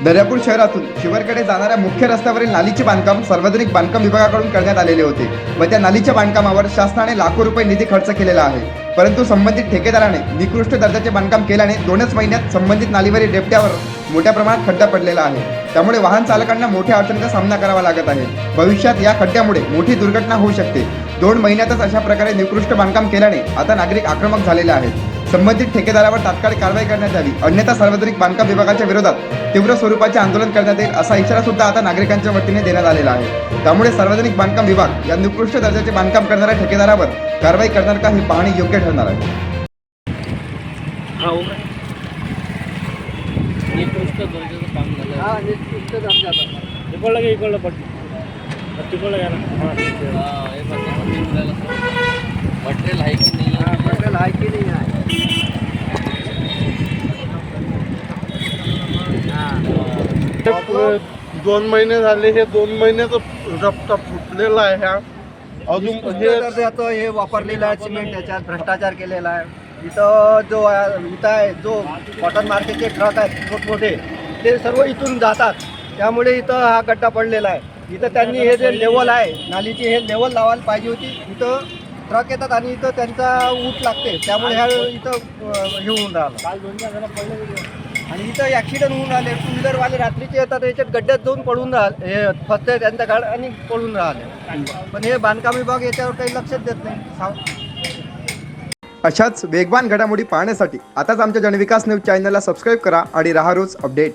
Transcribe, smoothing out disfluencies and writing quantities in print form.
दर्यापूर शहरातून शिवरकडे जाणाऱ्या मुख्य रस्त्यावरील नालीचे बांधकाम सार्वजनिक बांधकाम विभागाकडून करण्यात आलेले होते व त्या नालीच्या बांधकामावर शासनाने लाखो रुपये निधी खर्च केलेला आहे। परंतु संबंधित ठेकेदाराने निकृष्ट दर्जाचे बांधकाम केल्याने 2च महिन्यात संबंधित नालीवरील डेपट्यावर मोठ्या प्रमाणात खड्डा पडलेला आहे। त्यामुळे वाहन चालकांना मोठ्या अडचणीचा सामना करावा लागत आहे। भविष्यात या खड्ड्यामुळे मोठी दुर्घटना होऊ शकते। 2 महिन्यातच अशा प्रकारे निकृष्ट बांधकाम केल्याने आता नागरिक आक्रमक झालेले आहेत। संबंधित ठेकेदारावर तात्काळ कारवाई करण्यात यावी, अन्यथा सार्वजनिक बांधकाम विभागाच्या विरोधात तीव्र स्वरूपाचे आंदोलन करण्यात येईल असा इशारा सुद्धा आता नागरिकांच्या वतीने देण्यात आलेला आहे। त्यामुळे सार्वजनिक बांधकाम विभाग या निकृष्ट दर्जाचे बांधकाम करणाऱ्या ठेकेदारावर कारवाई करणार का ही पाहणे योग्य ठरणार आहे। निकृष्ट दर्जाचं काम झालं। हा, निकृष्ट दर्जाचं इकडलं पट तिकडलं घ्या ना। हे मटेरियल आहे की नाही? मटेरियल आहे की नाही आहे? 2 महिने झाले, हे 2 महिन्याचं रफ्ता फुटलेला आहे। ह्या अजून निकृष्ट दर्जाचं हे वापरलेलं आहे सिमेंट, त्याच्यात भ्रष्टाचार केलेला आहे। इथं इथं आहे जो कॉटन मार्केटचे ट्रक आहेत मोठमोठे, ते सर्व इथून जातात, त्यामुळे इथं हा गड्डा पडलेला आहे। इथं त्यांनी हे जे लेवल आहे नालीची, हे लेवल लावायला पाहिजे होती। इथं ट्रक येतात आणि इथं त्यांचा ऊट लागते, त्यामुळे ह्या इथं हे होऊन राहिलं आणि इथं ॲक्सिडेंट होऊन राहिले। 2 व्हीलरवाले रात्रीचे येतात, याच्यात गड्ड्यात जाऊन पडून राहिले, हे फसते त्यांच्या गाड आणि पडून राहिले। पण हे बांधकाम विभाग याच्यावर काही लक्षच देत नाही। अशाच वेगवान घडामोडी पाहण्यासाठी आताच आमच्या जनविकास न्यूज चॅनलला सबस्क्राईब करा आणि राहा रोज अपडेट।